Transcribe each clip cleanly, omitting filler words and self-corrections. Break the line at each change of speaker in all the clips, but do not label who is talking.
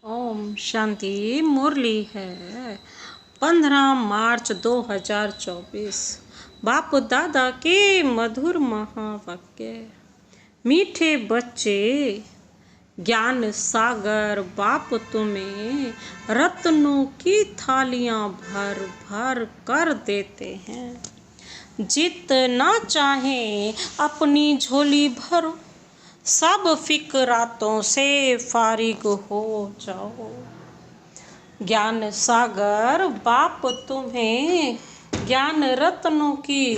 ओम शांति। मुरली है 15 मार्च 2024। बाप दादा के मधुर महावाक्य। मीठे बच्चे, ज्ञान सागर बाप तुम्हें रत्नों की थालियां भर भर कर देते हैं। जितना चाहे अपनी झोली भरो, सब फिक्रातों से फारिग हो जाओ। ज्ञान सागर बाप तुम्हें ज्ञान रत्नों की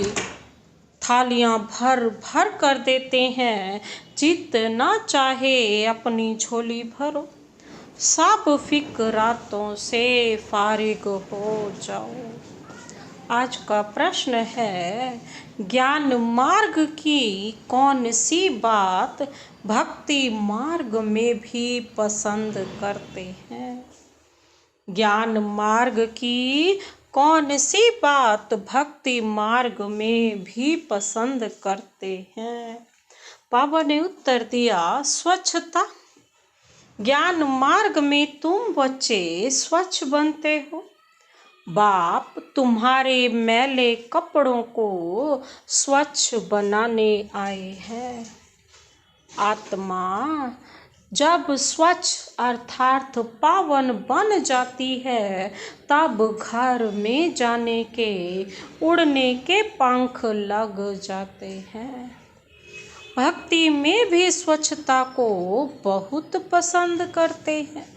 थालियां भर भर कर देते हैं। जितना चाहे अपनी झोली भरो, सब फिक्रातों से फारिग हो जाओ। आज का प्रश्न है, ज्ञान मार्ग की कौन सी बात भक्ति मार्ग में भी पसंद करते हैं? ज्ञान मार्ग की कौन सी बात भक्ति मार्ग में भी पसंद करते हैं? बाबा ने उत्तर दिया, स्वच्छता। ज्ञान मार्ग में तुम बच्चे स्वच्छ बनते हो। बाप तुम्हारे मैले कपड़ों को स्वच्छ बनाने आए हैं। आत्मा जब स्वच्छ अर्थात पावन बन जाती है, तब घर में जाने के उड़ने के पंख लग जाते हैं। भक्ति में भी स्वच्छता को बहुत पसंद करते हैं।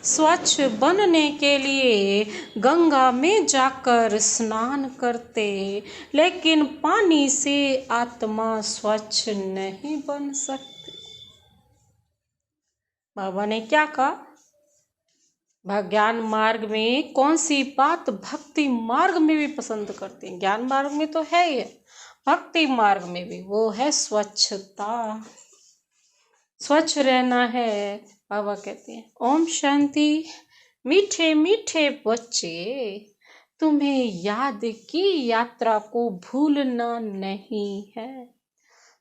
स्वच्छ बनने के लिए गंगा में जाकर स्नान करते, लेकिन पानी से आत्मा स्वच्छ नहीं बन सकती। बाबा ने क्या कहा? ज्ञान मार्ग में कौन सी बात भक्ति मार्ग में भी पसंद करते हैं? ज्ञान मार्ग में तो है ही, भक्ति मार्ग में भी, वो है स्वच्छता। स्वच्छ रहना है। बाबा कहते हैं, ओम शांति। मीठे मीठे बच्चे, तुम्हें याद की यात्रा को भूलना नहीं है।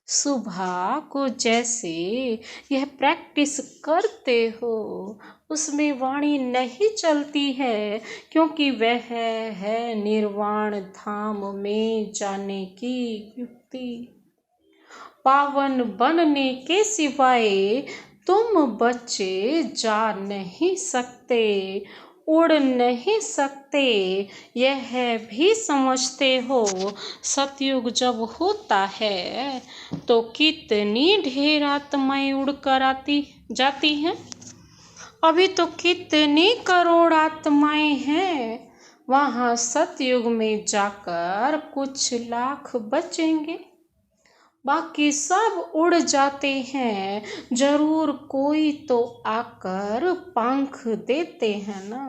सुबह को जैसे यह प्रैक्टिस करते हो, उसमें वाणी नहीं चलती है, क्योंकि वह है निर्वाण धाम में जाने की युक्ति। पावन बनने के सिवाय तुम बच्चे जा नहीं सकते, उड़ नहीं सकते। यह भी समझते हो, सतयुग जब होता है तो कितनी ढेर आत्माएं उड़कर आती जाती हैं। अभी तो कितनी करोड़ आत्माएं हैं। वहाँ सतयुग में जाकर कुछ लाख बचेंगे, बाकी सब उड़ जाते हैं। जरूर कोई तो आकर पंख देते हैं ना।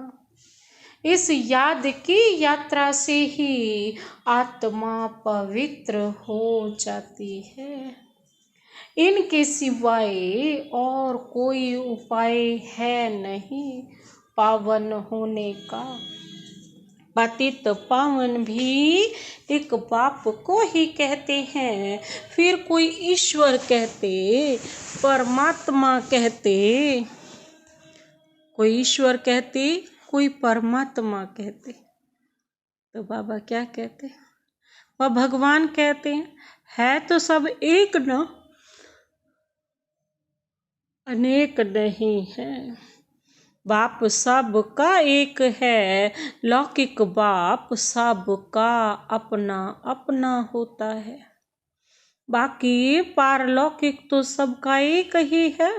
इस याद की यात्रा से ही आत्मा पवित्र हो जाती है। इनके सिवाय और कोई उपाय है नहीं पावन होने का। पतित पावन भी एक बाप को ही कहते हैं, फिर कोई ईश्वर कहते, परमात्मा कहते, कोई ईश्वर कहते, कोई परमात्मा कहते। तो बाबा क्या कहते? वह भगवान कहते हैं, है तो सब एक न, अनेक नहीं है। बाप सबका एक है। लौकिक बाप सबका अपना अपना होता है, बाकी पारलौकिक तो सबका एक ही है।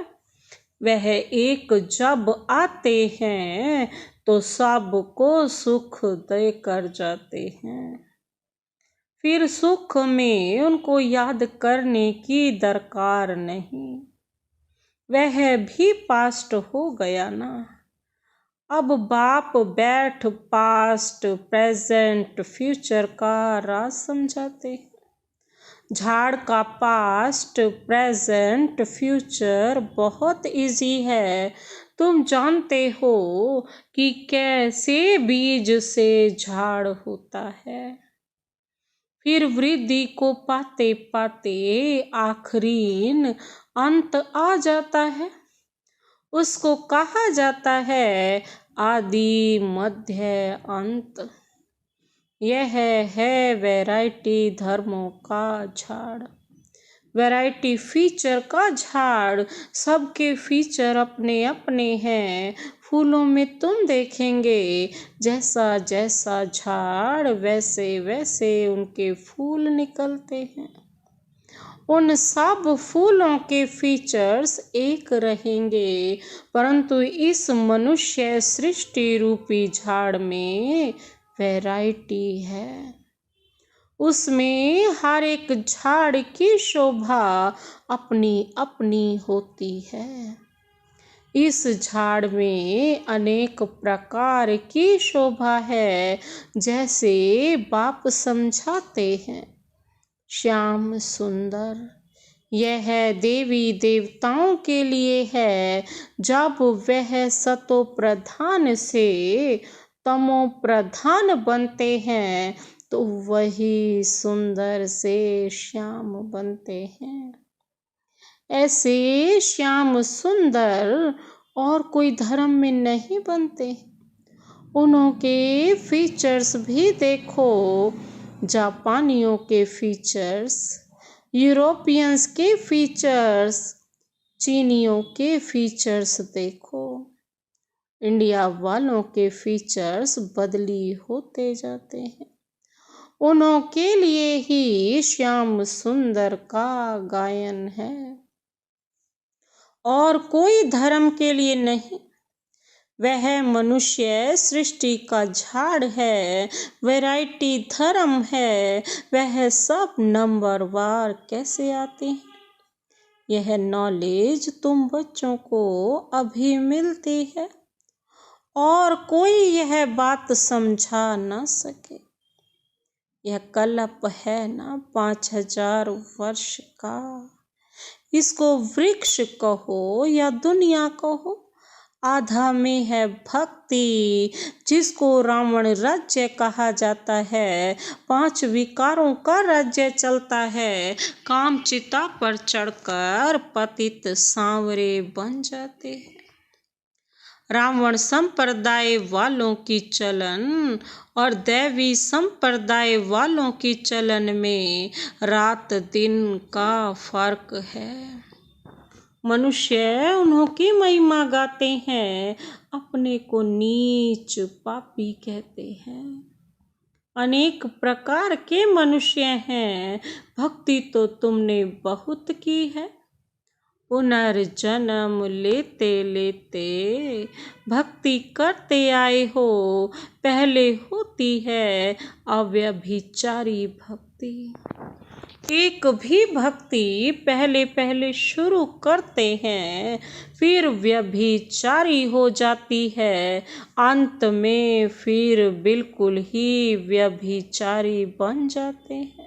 वह एक जब आते हैं तो सबको सुख दे कर जाते हैं। फिर सुख में उनको याद करने की दरकार नहीं, वह भी पास्ट हो गया ना। अब बाप बैठ पास्ट प्रेजेंट फ्यूचर का राज समझाते हैं। झाड़ का पास्ट प्रेजेंट फ्यूचर बहुत इजी है। तुम जानते हो कि कैसे बीज से झाड़ होता है। फिर वृद्धि को पाते पाते आखिरीन अंत आ जाता है। उसको कहा जाता है आदि मध्य अंत। यह है वैरायटी धर्मों का झाड़, वैरायटी फीचर का झाड़। सबके फीचर अपने अपने हैं। फूलों में तुम देखेंगे जैसा जैसा झाड़ वैसे वैसे उनके फूल निकलते हैं। उन सब फूलों के फीचर्स एक रहेंगे, परंतु इस मनुष्य सृष्टि रूपी झाड़ में वैरायटी है। उसमें हर एक झाड़ की शोभा अपनी अपनी होती है। इस झाड़ में अनेक प्रकार की शोभा है, जैसे बाप समझाते हैं। श्याम सुंदर यह देवी देवताओं के लिए है। जब वह सतो प्रधान से तमो प्रधान बनते हैं तो वही सुंदर से श्याम बनते हैं। ऐसे श्याम सुंदर और कोई धर्म में नहीं बनते। उनके फीचर्स भी देखो, जापानियों के फीचर्स, यूरोपियंस के फीचर्स, चीनियों के फीचर्स देखो। इंडिया वालों के फीचर्स बदली होते जाते हैं। उनके लिए ही श्याम सुंदर का गायन है और कोई धर्म के लिए नहीं। वह मनुष्य सृष्टि का झाड़ है, वैरायटी धर्म है। वह सब नंबरवार कैसे आते हैं? यह नॉलेज तुम बच्चों को अभी मिलती है और कोई यह बात समझा न सके। यह कल्प है ना 5000 वर्ष का। इसको वृक्ष कहो या दुनिया कहो, आधा में है भक्ति, जिसको रावण राज्य कहा जाता है। 5 विकारों का राज्य चलता है। काम चिता पर चढ़कर पतित सांवरे बन जाते हैं। रावण संप्रदाय वालों की चलन और दैवी संप्रदाय वालों की चलन में रात दिन का फर्क है। मनुष्य उन्हों की महिमा गाते हैं, अपने को नीच पापी कहते हैं। अनेक प्रकार के मनुष्य हैं। भक्ति तो तुमने बहुत की है। पुनर्जन्म लेते लेते भक्ति करते आए हो। पहले होती है अव्यभिचारी भक्ति। एक भी भक्ति पहले पहले शुरू करते हैं, फिर व्यभिचारी हो जाती है। अंत में फिर बिल्कुल ही व्यभिचारी बन जाते हैं।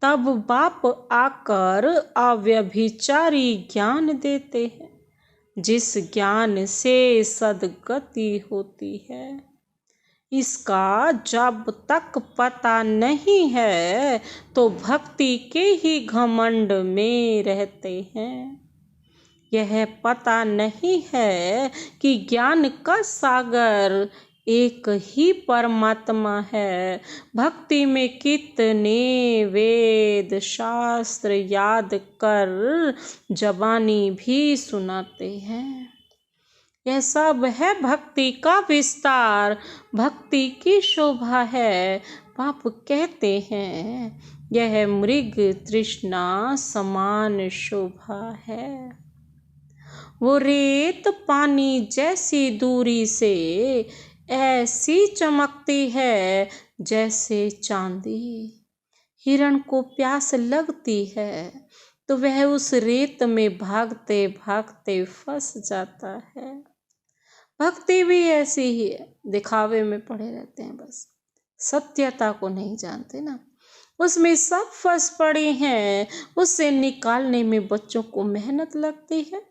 तब बाप आकर अव्यभिचारी ज्ञान देते हैं, जिस ज्ञान से सद्गति होती है। इसका जब तक पता नहीं है तो भक्ति के ही घमंड में रहते हैं। यह पता नहीं है कि ज्ञान का सागर एक ही परमात्मा है। भक्ति में कितने वेद शास्त्र याद कर जबानी भी सुनाते हैं। यह सब है भक्ति का विस्तार, भक्ति की शोभा है। बाप कहते हैं यह मृग तृष्णा समान शोभा है। वो रेत पानी जैसी दूरी से ऐसी चमकती है जैसे चांदी। हिरण को प्यास लगती है तो वह उस रेत में भागते भागते फंस जाता है। भक्ति भी ऐसी ही है, दिखावे में पड़े रहते हैं, बस सत्यता को नहीं जानते ना। उसमें सब फंस पड़े हैं, उससे निकालने में बच्चों को मेहनत लगती है।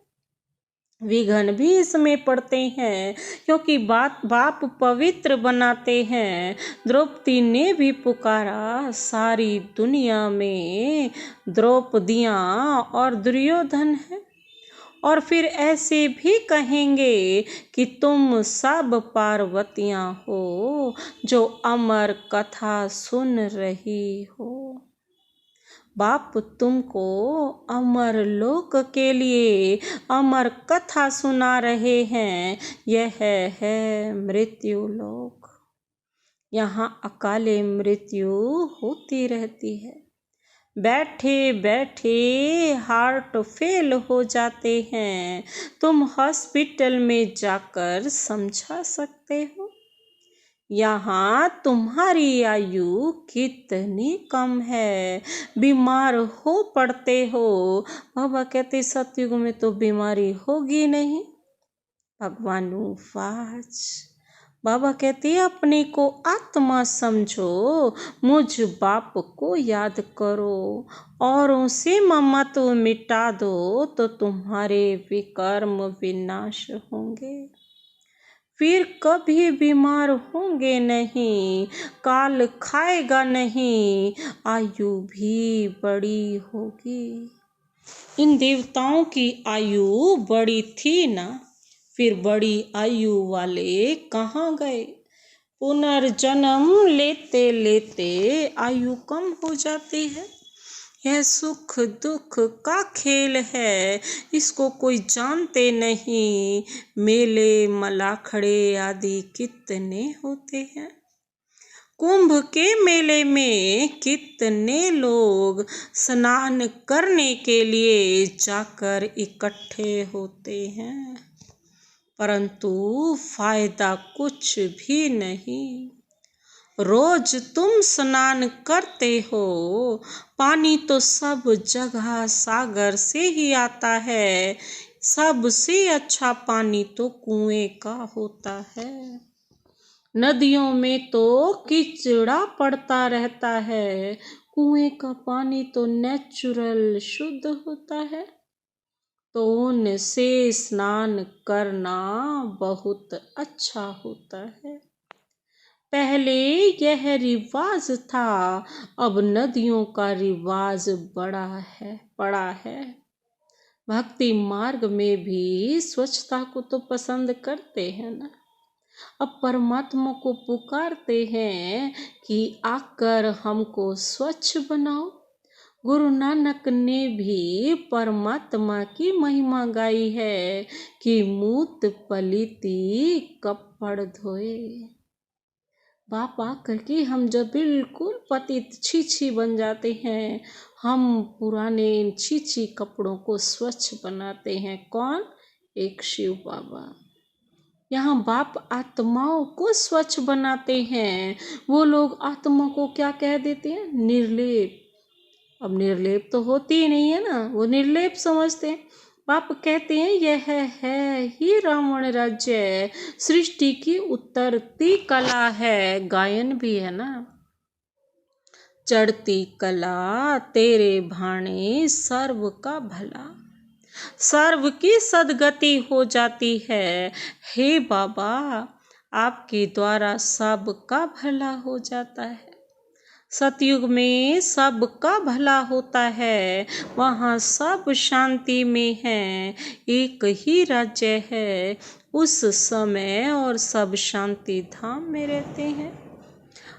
विघ्न भी इसमें पड़ते हैं, क्योंकि बाप पवित्र बनाते हैं। द्रौपदी ने भी पुकारा, सारी दुनिया में द्रौपदियाँ और दुर्योधन है। और फिर ऐसे भी कहेंगे कि तुम सब पार्वतियां हो जो अमर कथा सुन रही हो। बाप तुमको अमर लोक के लिए अमर कथा सुना रहे हैं। यह है मृत्यु लोक। यहाँ अकाले मृत्यु होती रहती है। बैठे बैठे हार्ट फेल हो जाते हैं। तुम हॉस्पिटल में जाकर समझा सकते हो। यहाँ तुम्हारी आयु कितनी कम है, बीमार हो पड़ते हो। बाबा कहते सतयुग में तो बीमारी होगी नहीं। भगवान वाच। बाबा कहते अपने को आत्मा समझो, मुझ बाप को याद करो, औरों से ममत्व मिटा दो तो तुम्हारे विकर्म विनाश होंगे। फिर कभी बीमार होंगे नहीं, काल खाएगा नहीं, आयु भी बड़ी होगी। इन देवताओं की आयु बड़ी थी ना, फिर बड़ी आयु वाले कहाँ गए? पुनर्जन्म लेते लेते आयु कम हो जाती है। यह सुख दुख का खेल है, इसको कोई जानते नहीं। मेले मलाखड़े आदि कितने होते हैं। कुंभ के मेले में कितने लोग स्नान करने के लिए जाकर इकट्ठे होते हैं, परंतु फायदा कुछ भी नहीं। रोज तुम स्नान करते हो, पानी तो सब जगह सागर से ही आता है। सबसे अच्छा पानी तो कुएं का होता है। नदियों में तो कीचड़ा पड़ता रहता है, कुएं का पानी तो नेचुरल शुद्ध होता है। तो उनसे स्नान करना बहुत अच्छा होता है। पहले यह रिवाज था, अब नदियों का रिवाज बड़ा है। भक्ति मार्ग में भी स्वच्छता को तो पसंद करते हैं ना। अब परमात्मा को पुकारते हैं कि आकर हमको स्वच्छ बनाओ। गुरु नानक ने भी परमात्मा की महिमा गाई है कि मूत पलीती कपड़ धोए। बाप आकर के हम जब बिल्कुल पतित छी बन जाते हैं, हम पुराने छी कपड़ों को स्वच्छ बनाते हैं। कौन? एक शिव बाबा। यहाँ बाप आत्माओं को स्वच्छ बनाते हैं। वो लोग आत्मा को क्या कह देते हैं? निर्लेप। अब निर्लेप तो होती ही नहीं है ना, वो निर्लेप समझते हैं। बाप कहते हैं यह है ही रावण राज्य, सृष्टि की उतरती कला है। गायन भी है ना। चढ़ती कला तेरे भाणे सर्व का भला, सर्व की सदगति हो जाती है। हे बाबा, आपके द्वारा सबका भला हो जाता है। सतयुग में सबका भला होता है, वहाँ सब शांति में है। एक ही राज्य है उस समय और सब शांति धाम में रहते हैं।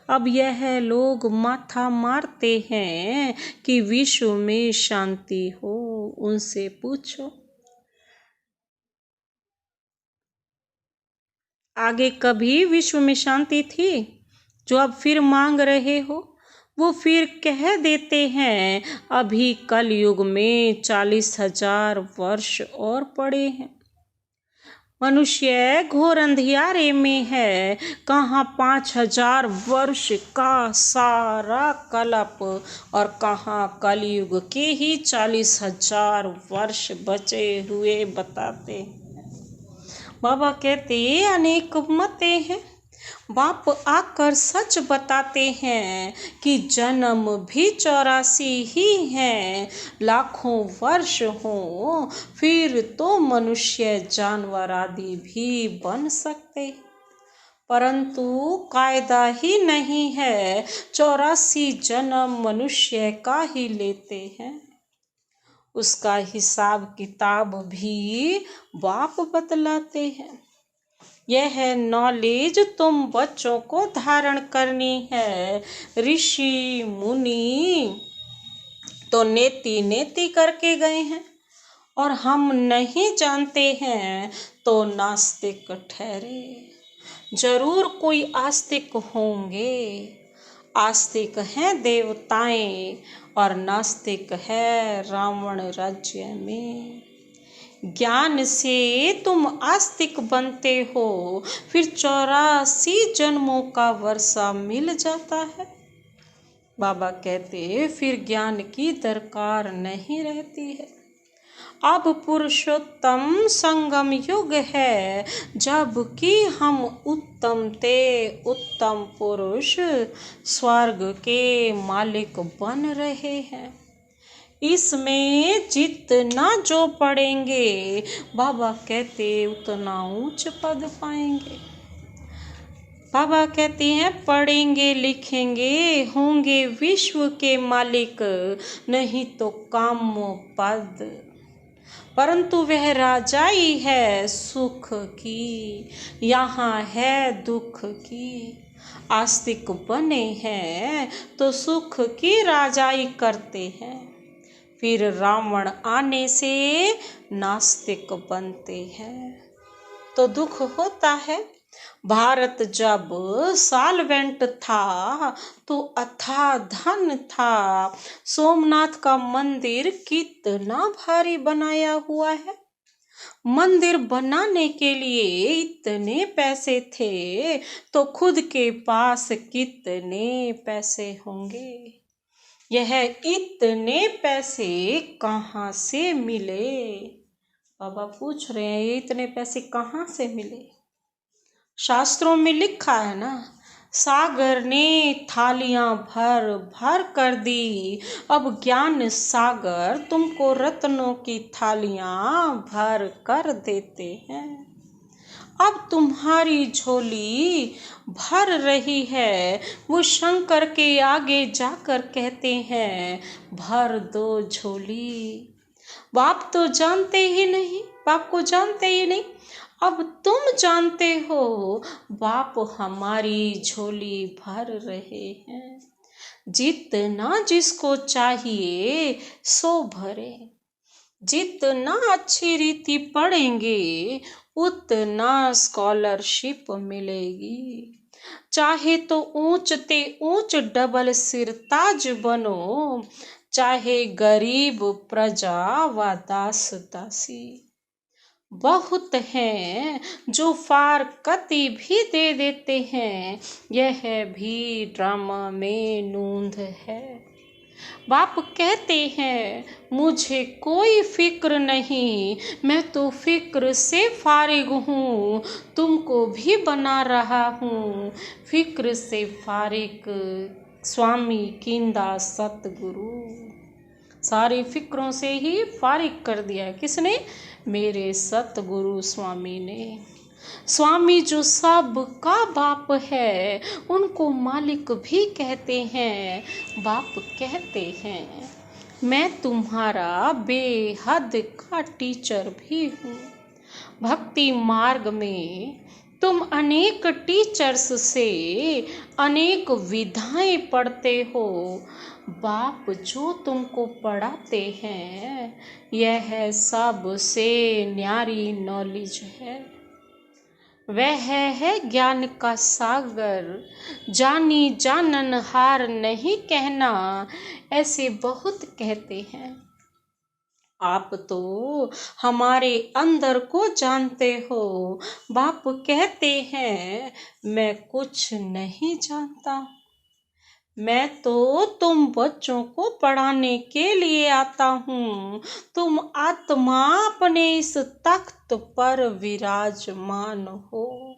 अब यह लोग माथा मारते हैं कि विश्व में शांति हो। उनसे पूछो आगे कभी विश्व में शांति थी? जो अब फिर मांग रहे हो, वो फिर कह देते हैं अभी कलयुग में 40,000 वर्ष और पड़े हैं। मनुष्य घोर अंधियारे में है। कहाँ 5,000 वर्ष का सारा कल्प और कहाँ कलयुग के ही 40,000 वर्ष बचे हुए बताते हैं। बाबा कहते अनेक मतें हैं। बाप आकर सच बताते हैं कि जन्म भी 84 ही हैं। लाखों वर्ष हो फिर तो मनुष्य जानवर आदि भी बन सकते, परंतु कायदा ही नहीं है। 84 जन्म मनुष्य का ही लेते हैं। उसका हिसाब किताब भी बाप बतलाते हैं। यह नॉलेज तुम बच्चों को धारण करनी है। ऋषि मुनि तो नेति नेति करके गए हैं और हम नहीं जानते हैं तो नास्तिक ठहरे। जरूर कोई आस्तिक होंगे। आस्तिक हैं देवताएं और नास्तिक है रावण राज्य में। ज्ञान से तुम आस्तिक बनते हो, फिर 84 जन्मों का वर्षा मिल जाता है। बाबा कहते फिर ज्ञान की दरकार नहीं रहती है। अब पुरुषोत्तम संगम युग है, जबकि हम उत्तम ते उत्तम पुरुष स्वर्ग के मालिक बन रहे हैं। इसमें जितना जो पढ़ेंगे, बाबा कहते उतना ऊंच पद पाएंगे। बाबा कहते हैं पढ़ेंगे लिखेंगे होंगे विश्व के मालिक, नहीं तो काम पद। परंतु वह राजाई है सुख की, यहाँ है दुख की। आस्तिक बने हैं तो सुख की राजाई करते हैं, फिर रावण आने से नास्तिक बनते हैं तो दुख होता है। भारत जब साल्वेंट था तो अथाह धन था। सोमनाथ का मंदिर कितना भारी बनाया हुआ है। मंदिर बनाने के लिए इतने पैसे थे तो खुद के पास कितने पैसे होंगे। यह इतने पैसे कहाँ से मिले? बाबा पूछ रहे हैं ये इतने पैसे कहाँ से मिले? शास्त्रों में लिखा है ना, सागर ने थालियां भर भर कर दी, अब ज्ञान सागर तुमको रत्नों की थालियां भर कर देते हैं। अब तुम्हारी झोली भर रही है, वो शंकर के आगे जाकर कहते हैं भर दो झोली। बाप तो जानते ही नहीं, बाप को जानते ही नहीं। अब तुम जानते हो बाप हमारी झोली भर रहे हैं। जितना जिसको चाहिए सो भरे। जितना अच्छी रीति पढ़ेंगे उतना स्कॉलरशिप मिलेगी। चाहे तो ऊंच ते ऊंच डबल सिरताज बनो, चाहे गरीब प्रजा व दास दासी। बहुत हैं जो फारकती भी दे देते हैं, यह भी ड्रामा में नूंद है। बाप कहते हैं मुझे कोई फिक्र नहीं, मैं तो फिक्र से फारिग हूँ, तुमको भी बना रहा हूँ फिक्र से फारिग। स्वामी किंदा सतगुरु सारी फिक्रों से ही फारिग कर दिया। किसने? मेरे सतगुरु स्वामी ने। स्वामी जो सब का बाप है उनको मालिक भी कहते हैं। बाप कहते हैं मैं तुम्हारा बेहद का टीचर भी हूँ। भक्ति मार्ग में तुम अनेक टीचर्स से अनेक विधाएं पढ़ते हो। बाप जो तुमको पढ़ाते हैं यह सबसे न्यारी नॉलेज है। वह है ज्ञान का सागर, जानी जानन हार नहीं कहना, ऐसे बहुत कहते हैं। आप तो हमारे अंदर को जानते हो। बाप कहते हैं मैं कुछ नहीं जानता, मैं तो तुम बच्चों को पढ़ाने के लिए आता हूँ। तुम आत्मा अपने इस तख्त पर विराजमान हो,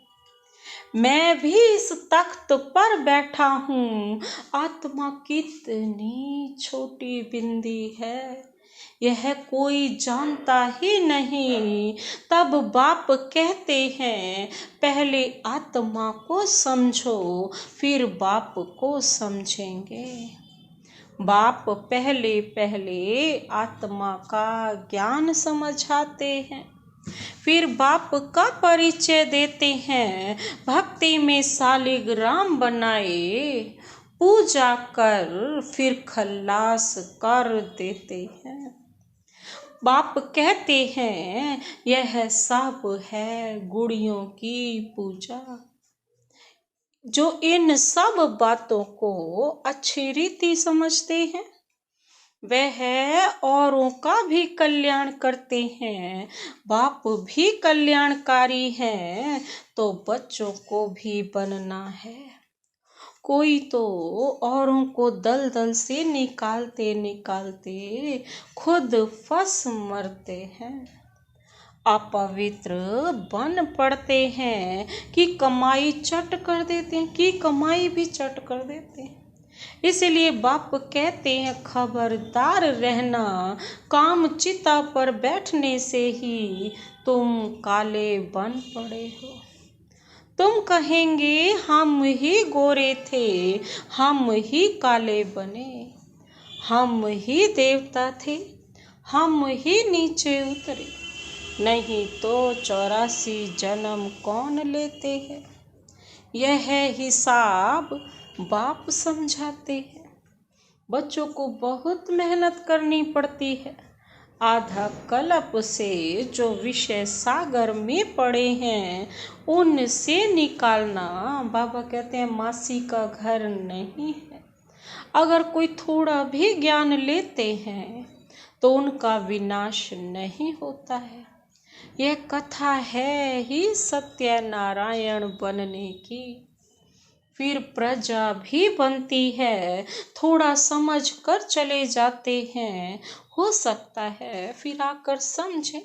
मैं भी इस तख्त पर बैठा हूँ। आत्मा कितनी छोटी बिंदी है यह कोई जानता ही नहीं। तब बाप कहते हैं पहले आत्मा को समझो फिर बाप को समझेंगे। बाप पहले पहले आत्मा का ज्ञान समझाते हैं, फिर बाप का परिचय देते हैं। भक्ति में शालिग्राम बनाए, पूजा कर फिर खल्लास कर देते हैं। बाप कहते हैं यह सब है गुड़ियों की पूजा। जो इन सब बातों को अच्छी रीति समझते हैं वह औरों का भी कल्याण करते हैं। बाप भी कल्याणकारी हैं तो बच्चों को भी बनना है। कोई तो औरों को दलदल से निकालते निकालते खुद फंस मरते हैं। अपवित्र बन पड़ते हैं कि कमाई चट कर देते हैं, कि कमाई भी चट कर देते हैं। इसलिए बाप कहते हैं खबरदार रहना, काम चिता पर बैठने से ही तुम काले बन पड़े हो। तुम कहेंगे हम ही गोरे थे, हम ही काले बने, हम ही देवता थे, हम ही नीचे उतरे, नहीं तो 84 जन्म कौन लेते हैं। यह हिसाब बाप समझाते हैं। बच्चों को बहुत मेहनत करनी पड़ती है। आधा कल्प से जो विषय सागर में पड़े हैं उनसे निकालना, बाबा कहते हैं मासी का घर नहीं है। अगर कोई थोड़ा भी ज्ञान लेते हैं तो उनका विनाश नहीं होता है। यह कथा है ही सत्यनारायण बनने की। फिर प्रजा भी बनती है। थोड़ा समझ कर चले जाते हैं, हो सकता है फिर आकर समझें।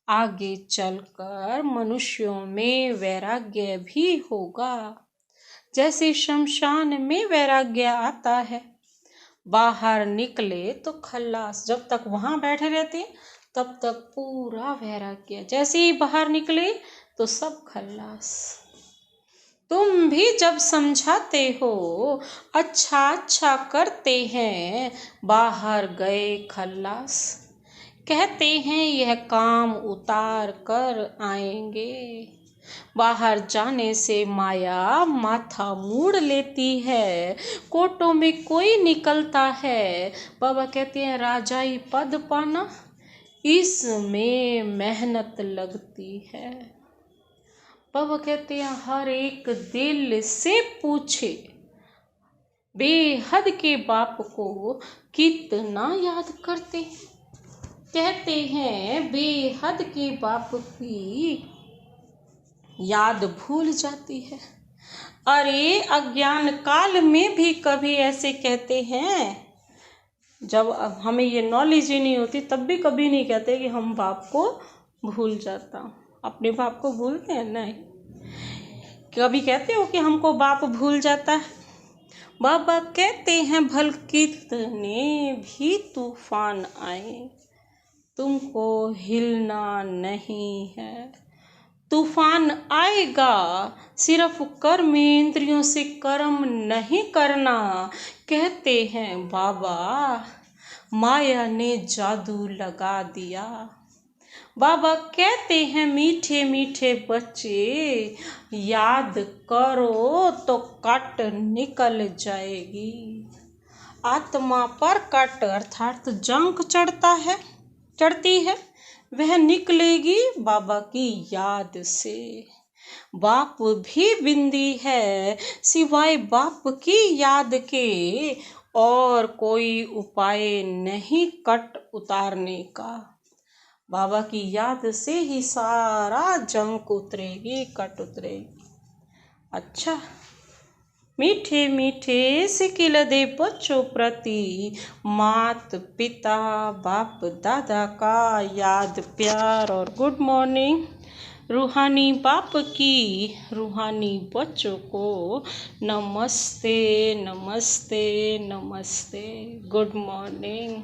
आगे चलकर मनुष्यों में वैराग्य भी होगा, जैसे शमशान में वैराग्य आता है। बाहर निकले तो खल्लास, जब तक वहां बैठे रहते तब तक पूरा वैराग्य, जैसे ही बाहर निकले तो सब खल्लास। तुम भी जब समझाते हो, अच्छा अच्छा करते हैं, बाहर गए खल्लास। कहते हैं यह काम उतार कर आएंगे। बाहर जाने से माया माथा मोड़ लेती है। कोटों में कोई निकलता है। बाबा कहते हैं राजाई पद पाना, इसमें मेहनत लगती है। बाबा कहते हैं हर एक दिल से पूछे, बेहद के बाप को कितना याद करते हैं। कहते हैं बेहद के बाप की याद भूल जाती है। अरे अज्ञान काल में भी कभी ऐसे कहते हैं, जब हमें ये नॉलेज ही नहीं होती तब भी कभी नहीं कहते कि हम बाप को भूल जाता हूँ। अपने बाप को भूलते हैं? नहीं। कभी कहते हो कि हमको बाप भूल जाता है? बाबा कहते हैं भल कितने भी तूफान आए, तुमको हिलना नहीं है। तूफान आएगा, सिर्फ कर्म इंद्रियों से कर्म नहीं करना। कहते हैं बाबा माया ने जादू लगा दिया। बाबा कहते हैं मीठे मीठे बच्चे, याद करो तो कट निकल जाएगी। आत्मा पर कट अर्थात जंक चढ़ती है, वह निकलेगी बाबा की याद से। बाप भी बिंदी है, सिवाय बाप की याद के और कोई उपाय नहीं कट उतारने का। बाबा की याद से ही सारा जंक उतरेगी, कट उतरेगी। अच्छा, मीठे मीठे सिकिल दे बच्चों प्रति मात पिता बाप दादा का याद प्यार और गुड मॉर्निंग। रूहानी बाप की रूहानी बच्चों को नमस्ते नमस्ते नमस्ते, गुड मॉर्निंग।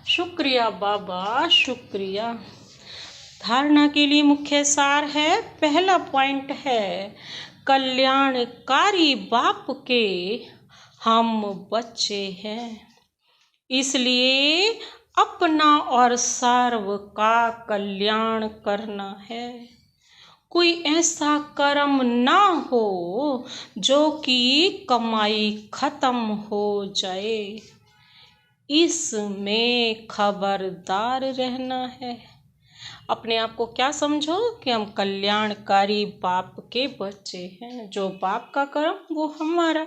शुक्रिया बाबा, शुक्रिया। धारणा के लिए मुख्य सार है, पहला पॉइंट है कल्याणकारी बाप के हम बच्चे हैं। इसलिए अपना और सर्व का कल्याण करना है। कोई ऐसा कर्म ना हो जो कि कमाई खत्म हो जाए, इसमें खबरदार रहना है। अपने आप को क्या समझो कि हम कल्याणकारी बाप के बच्चे हैं। जो बाप का कर्म वो हमारा,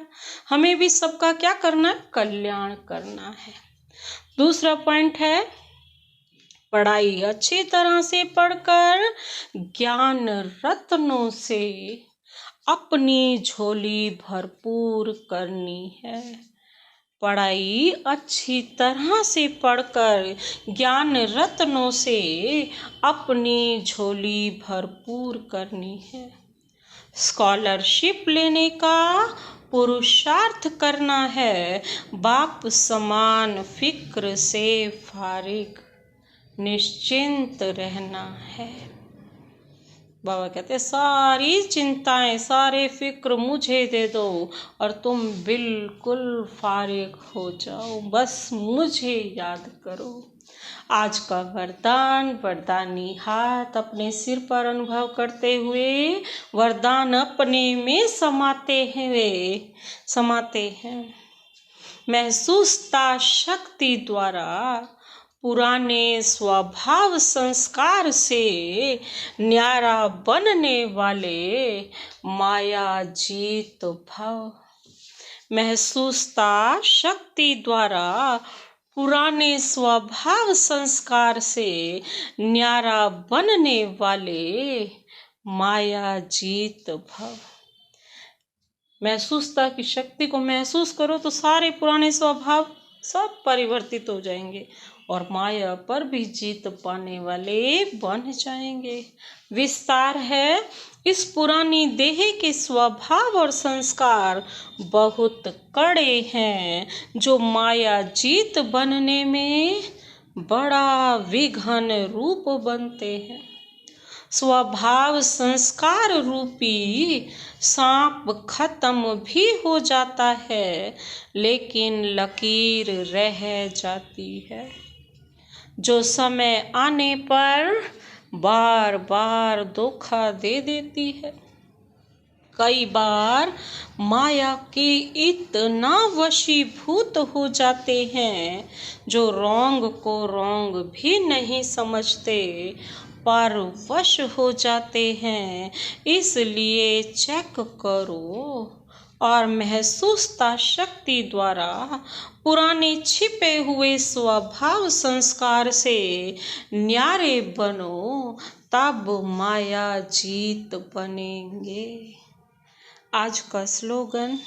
हमें भी सबका क्या करना है, कल्याण करना है। दूसरा पॉइंट है, पढ़ाई अच्छी तरह से पढ़कर ज्ञान रत्नों से अपनी झोली भरपूर करनी है। पढ़ाई अच्छी तरह से पढ़कर ज्ञान रत्नों से अपनी झोली भरपूर करनी है। स्कॉलरशिप लेने का पुरुषार्थ करना है। बाप समान फिक्र से फारिग निश्चिंत रहना है। बाबा कहते हैं सारी चिंताएं, सारे फिक्र मुझे दे दो और तुम बिल्कुल फारिग हो जाओ, बस मुझे याद करो। आज का वरदान, वरदानी हाथ अपने सिर पर अनुभव करते हुए वरदान अपने में समाते हैं। महसूसता शक्ति द्वारा पुराने स्वभाव संस्कार से न्यारा बनने वाले माया जीत भव। महसूसता शक्ति द्वारा पुराने स्वभाव संस्कार से न्यारा बनने वाले माया जीत भव। महसूसता की शक्ति को महसूस करो तो सारे पुराने स्वभाव सब परिवर्तित हो जाएंगे और माया पर भी जीत पाने वाले बन जाएंगे। विस्तार है, इस पुरानी देह के स्वभाव और संस्कार बहुत कड़े हैं जो माया जीत बनने में बड़ा विघ्न रूप बनते हैं। स्वभाव संस्कार रूपी सांप खत्म भी हो जाता है लेकिन लकीर रह जाती है जो समय आने पर बार बार धोखा दे देती है। कई बार माया के इतना वशीभूत हो जाते हैं जो रोंग को रोंग भी नहीं समझते पर वश हो जाते हैं। इसलिए चेक करो और महसूसता शक्ति द्वारा पुराने छिपे हुए स्वभाव संस्कार से न्यारे बनो, तब माया जीत बनेंगे। आज का स्लोगन,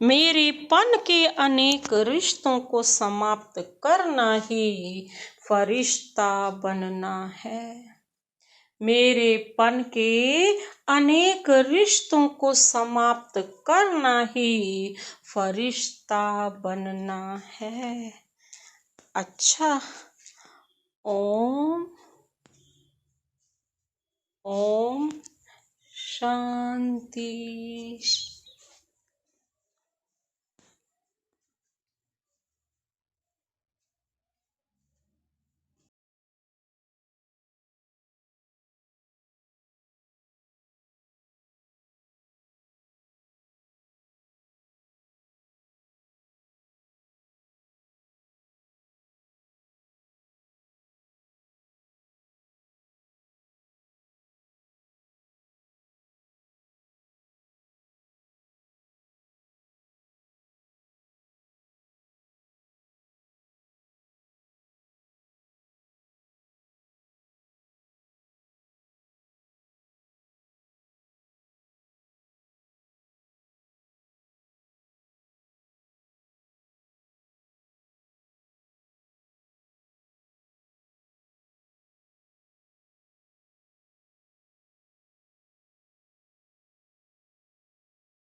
मेरेपन के अनेक रिश्तों को समाप्त करना ही फरिश्ता बनना है। मेरेपन के अनेक रिश्तों को समाप्त करना ही फरिश्ता बनना है। अच्छा, ओम शांति।